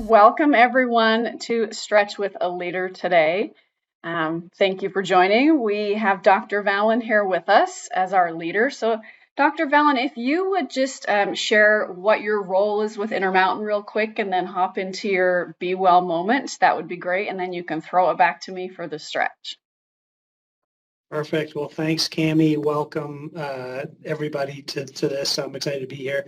Welcome everyone to Stretch with a Leader today. Thank you for joining. We have Dr. Valin here with us as our leader. So Dr. Valin, if you would just share what your role is with Intermountain real quick and then hop into your Be Well moment, that would be great. And then you can throw it back to me for the stretch. Perfect. Well, thanks, Cami. Welcome everybody to this. I'm excited to be here.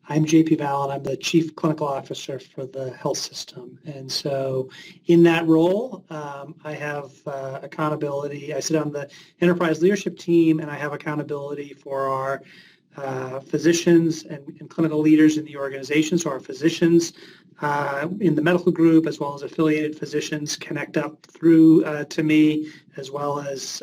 I'm JP Valin. I'm the Chief Clinical Officer for the health system. And so in that role, I have accountability. I sit on the enterprise leadership team, and I have accountability for our physicians and clinical leaders in the organization. So our physicians in the medical group, as well as affiliated physicians, connect up through to me, as well as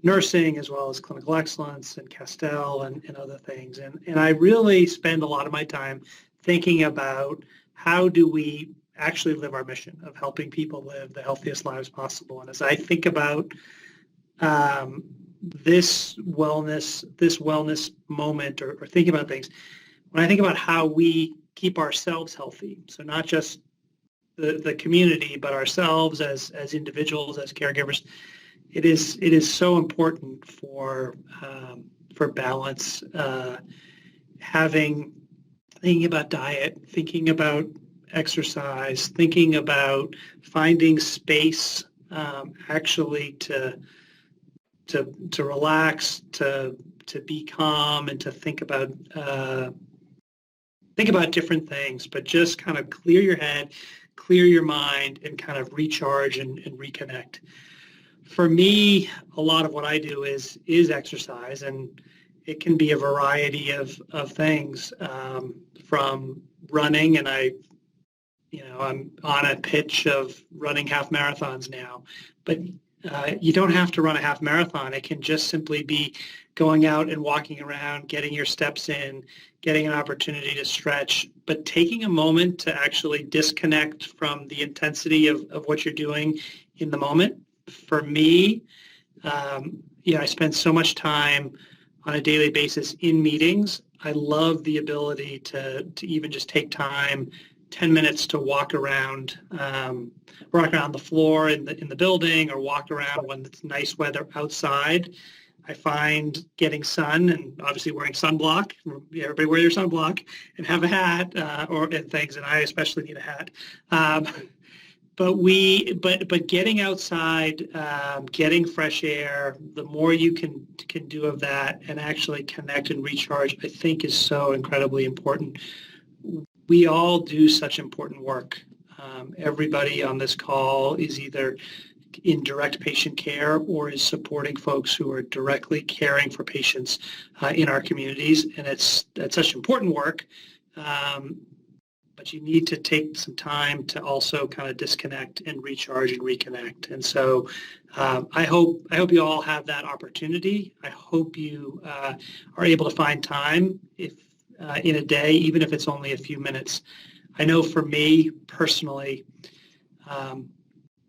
nursing, as well as clinical excellence and Castell and other things. And I really spend a lot of my time thinking about how do we actually live our mission of helping people live the healthiest lives possible. And as I think about this wellness moment or thinking about things, when I think about how we keep ourselves healthy, so not just the community, but ourselves as individuals, as caregivers, it is so important for balance, thinking about diet, thinking about exercise, thinking about finding space actually to relax, to be calm, and to think about different things, but just kind of clear your head, clear your mind, and kind of recharge and reconnect. For me, a lot of what I do is exercise, and it can be a variety of things, from running, and I'm on a pitch of running half marathons now, but you don't have to run a half marathon. It can just simply be going out and walking around, getting your steps in, getting an opportunity to stretch, but taking a moment to actually disconnect from the intensity of what you're doing in the moment. For me, I spend so much time on a daily basis in meetings. I love the ability to even just take time, 10 minutes to walk around the floor in the building, or walk around when it's nice weather outside. I find getting sun, and obviously wearing sunblock. Everybody wear your sunblock and have a hat and things, and I especially need a hat. But getting outside, getting fresh air, the more you can do of that and actually connect and recharge, I think is so incredibly important. We all do such important work. Everybody on this call is either in direct patient care or is supporting folks who are directly caring for patients in our communities, and that's such important work. But you need to take some time to also kind of disconnect and recharge and reconnect. And so I hope you all have that opportunity. I hope you are able to find time in a day, even if it's only a few minutes. I know for me personally,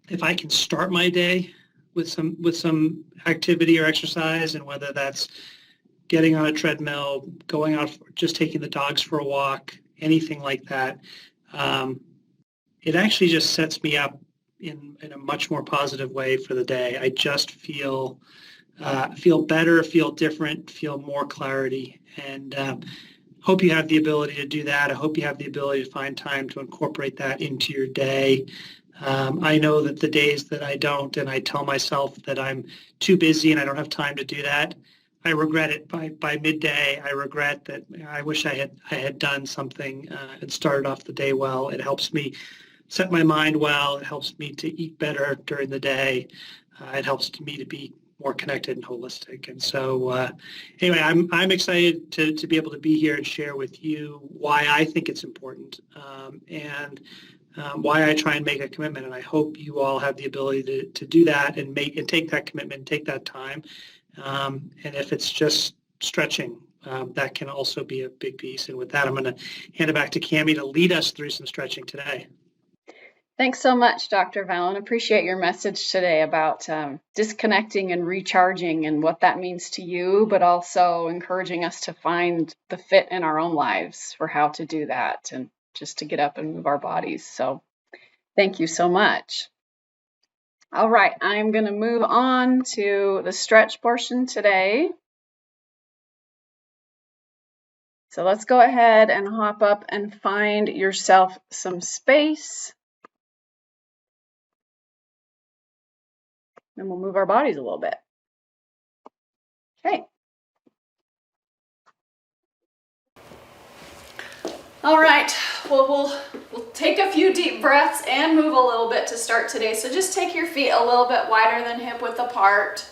if I can start my day with some activity or exercise, and whether that's getting on a treadmill, going out, just taking the dogs for a walk, anything like that, it actually just sets me up in a much more positive way for the day. I just feel better, feel different, feel more clarity, and hope you have the ability to do that. I hope you have the ability to find time to incorporate that into your day. I know that the days that I don't, and I tell myself that I'm too busy and I don't have time to do that, I regret it by midday. I regret that. I wish I had done something and started off the day well. It helps me set my mind well. It helps me to eat better during the day. It helps me to be more connected and holistic. And so anyway, I'm excited to be able to be here and share with you why I think it's important, and why I try and make a commitment. And I hope you all have the ability to do that and take that commitment and take that time. And if it's just stretching, that can also be a big piece. And with that, I'm going to hand it back to Cami to lead us through some stretching today. Thanks so much, Dr. Valin. Appreciate your message today about disconnecting and recharging and what that means to you, but also encouraging us to find the fit in our own lives for how to do that. And just to get up and move our bodies. So thank you so much. All right, I'm going to move on to the stretch portion today. So let's go ahead and hop up and find yourself some space. Then we'll move our bodies a little bit. Okay. All right, well, we'll take a few deep breaths and move a little bit to start today. So just take your feet a little bit wider than hip width apart.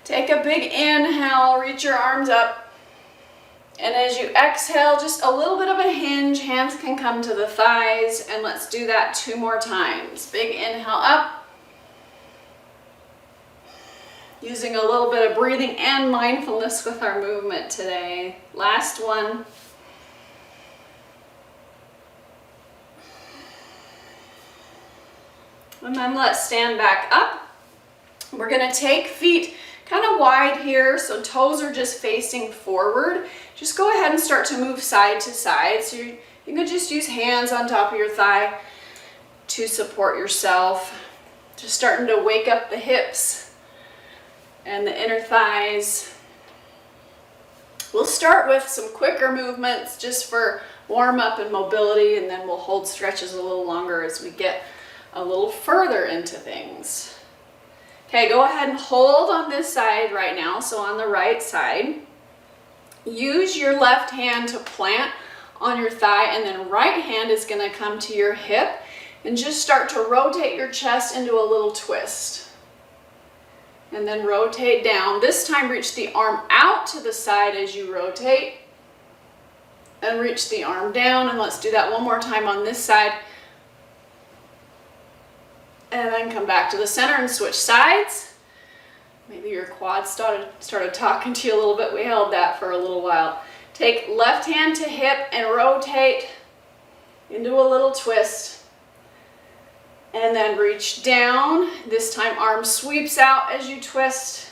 Take a big inhale, reach your arms up. And as you exhale, just a little bit of a hinge. Hands can come to the thighs, and let's do that 2 more times. Big inhale up. Using a little bit of breathing and mindfulness with our movement today. Last one. And then let's stand back up. We're going to take feet kind of wide here, so toes are just facing forward. Just go ahead and start to move side to side. So you can just use hands on top of your thigh to support yourself. Just starting to wake up the hips and the inner thighs. We'll start with some quicker movements just for warm up and mobility, and then we'll hold stretches a little longer as we get a little further into things. Okay, go ahead and hold on this side right now, so on the right side. Use your left hand to plant on your thigh, and then right hand is going to come to your hip, and just start to rotate your chest into a little twist. And then rotate down. This time reach the arm out to the side as you rotate, and reach the arm down, and let's do that one more time on this side. And then come back to the center and switch sides. Maybe your quads started talking to you a little bit. We held that for a little while. Take left hand to hip and rotate into a little twist. And then reach down. This time arm sweeps out as you twist.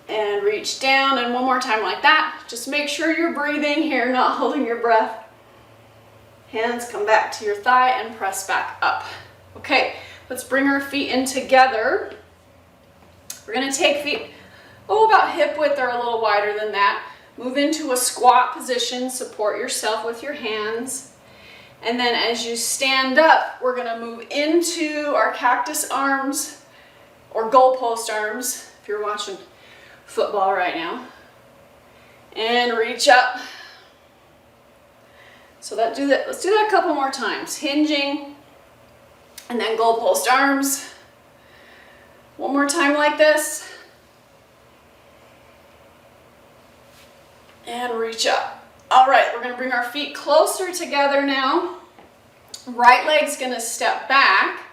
And reach down, and one more time like that. Just make sure you're breathing here, not holding your breath. Hands come back to your thigh and press back up. Okay, let's bring our feet in together. We're going to take feet, about hip width or a little wider than that. Move into a squat position, support yourself with your hands. And then as you stand up, we're going to move into our cactus arms or goalpost arms, if you're watching football right now. And reach up. So let's do that a couple more times. Hinging, and then goalpost arms. One more time like this. And reach up. All right, we're going to bring our feet closer together now. Right leg's going to step back.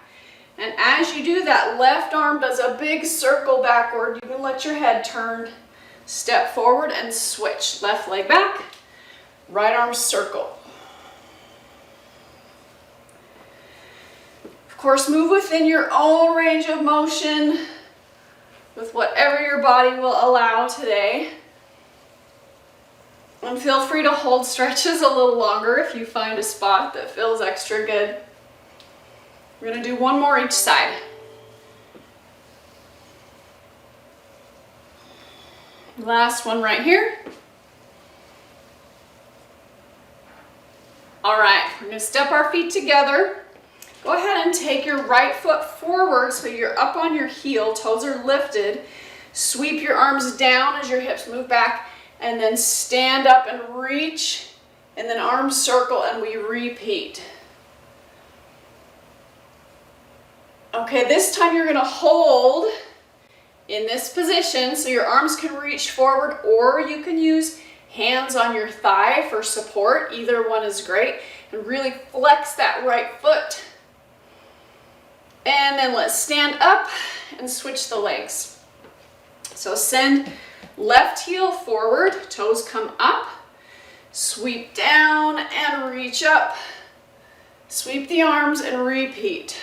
And as you do that, left arm does a big circle backward. You can let your head turn. Step forward and switch. Left leg back, right arm circle. Of course, move within your own range of motion with whatever your body will allow today. And feel free to hold stretches a little longer if you find a spot that feels extra good. We're going to do one more each side. Last one right here. All right, we're going to step our feet together. Go ahead and take your right foot forward so you're up on your heel, toes are lifted. Sweep your arms down as your hips move back, and then stand up and reach, and then arms circle, and we repeat. Okay, this time you're going to hold in this position so your arms can reach forward, or you can use hands on your thigh for support. Either one is great. And really flex that right foot. And then let's stand up and switch the legs. So send left heel forward, toes come up, sweep down and reach up. Sweep the arms and repeat.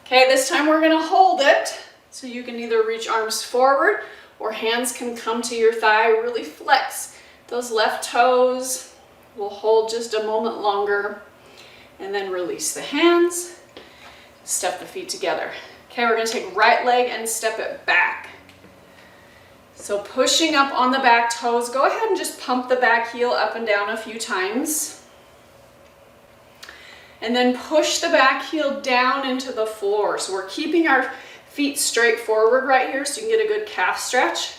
Okay, this time we're going to hold it. So you can either reach arms forward or hands can come to your thigh. Really flex those left toes. We'll hold just a moment longer and then release the hands. Step the feet together. Okay, we're going to take right leg and step it back. So pushing up on the back toes, go ahead and just pump the back heel up and down a few times. And then push the back heel down into the floor. So we're keeping our feet straight forward right here so you can get a good calf stretch.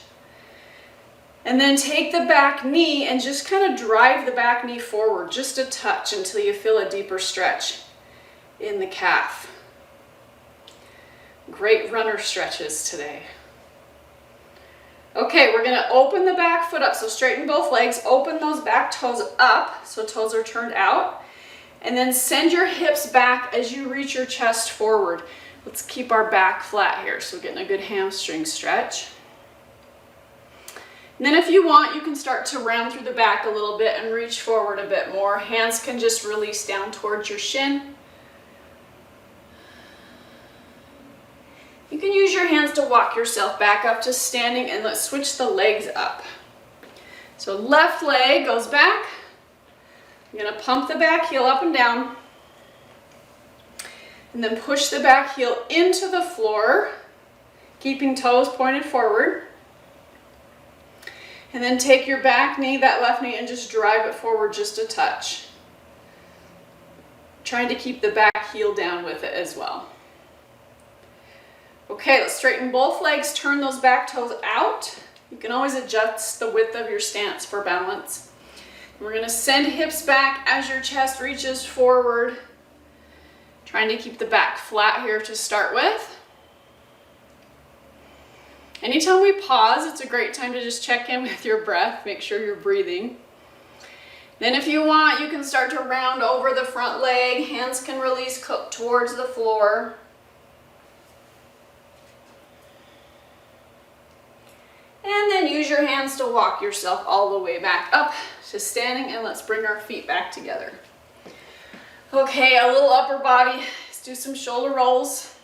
And then take the back knee and just kind of drive the back knee forward just a touch until you feel a deeper stretch in the calf. Great runner stretches today. Okay, we're going to open the back foot up. So straighten both legs, open those back toes up so toes are turned out. And then send your hips back as you reach your chest forward. Let's keep our back flat here. So getting a good hamstring stretch. And then if you want, you can start to round through the back a little bit and reach forward a bit more. Hands can just release down towards your shin. You can use your hands to walk yourself back up to standing, and let's switch the legs up. So left leg goes back. You're going to pump the back heel up and down. And then push the back heel into the floor, keeping toes pointed forward. And then take your back knee, that left knee, and just drive it forward just a touch. Trying to keep the back heel down with it as well. Okay, let's straighten both legs, turn those back toes out. You can always adjust the width of your stance for balance. We're going to send hips back as your chest reaches forward. Trying to keep the back flat here to start with. Anytime we pause, it's a great time to just check in with your breath, make sure you're breathing. Then if you want, you can start to round over the front leg. Hands can release towards the floor. And then use your hands to walk yourself all the way back up to standing, and let's bring our feet back together. Okay, a little upper body. Let's do some shoulder rolls.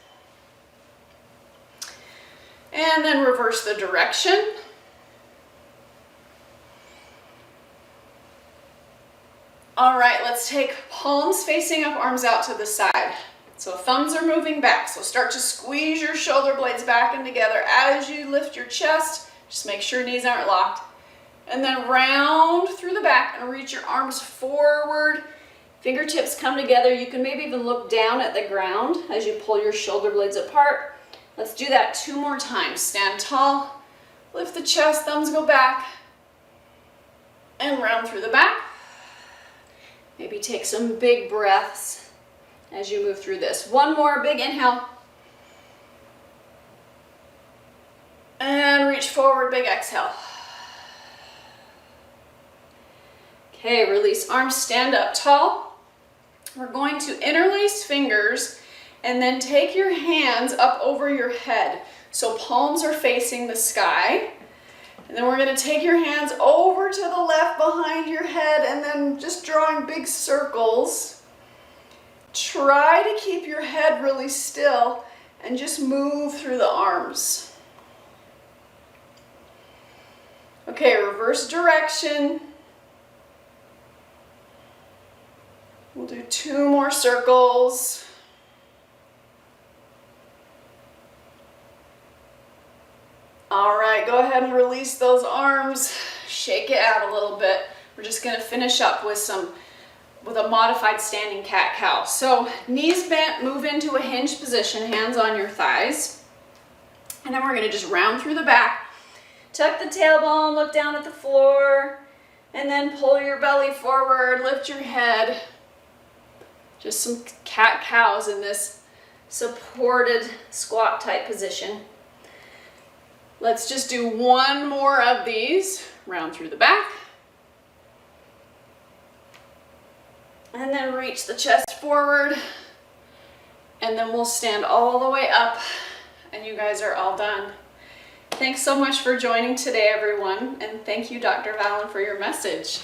And then reverse the direction. All right, let's take palms facing up, arms out to the side. So thumbs are moving back. So start to squeeze your shoulder blades back and together as you lift your chest. Just make sure knees aren't locked. And then round through the back and reach your arms forward. Fingertips come together. You can maybe even look down at the ground as you pull your shoulder blades apart. Let's do that 2 more times. Stand tall, lift the chest, thumbs go back, and round through the back. Maybe take some big breaths as you move through this. 1 more big inhale. And reach forward, big exhale. Okay, release arms, stand up tall. We're going to interlace fingers and then take your hands up over your head. So palms are facing the sky. And then we're going to take your hands over to the left behind your head and then just drawing big circles. Try to keep your head really still and just move through the arms. Okay, reverse direction. We'll do 2 more circles. All right, go ahead and release those arms. Shake it out a little bit. We're just going to finish up with a modified standing cat-cow. So knees bent, move into a hinged position, hands on your thighs. And then we're going to just round through the back. Tuck the tailbone, look down at the floor, and then pull your belly forward, lift your head. Just some cat-cows in this supported squat type position. Let's just do 1 more of these. Round through the back. And then reach the chest forward. And then we'll stand all the way up. And you guys are all done. Thanks so much for joining today, everyone. And thank you, Dr. Valin, for your message.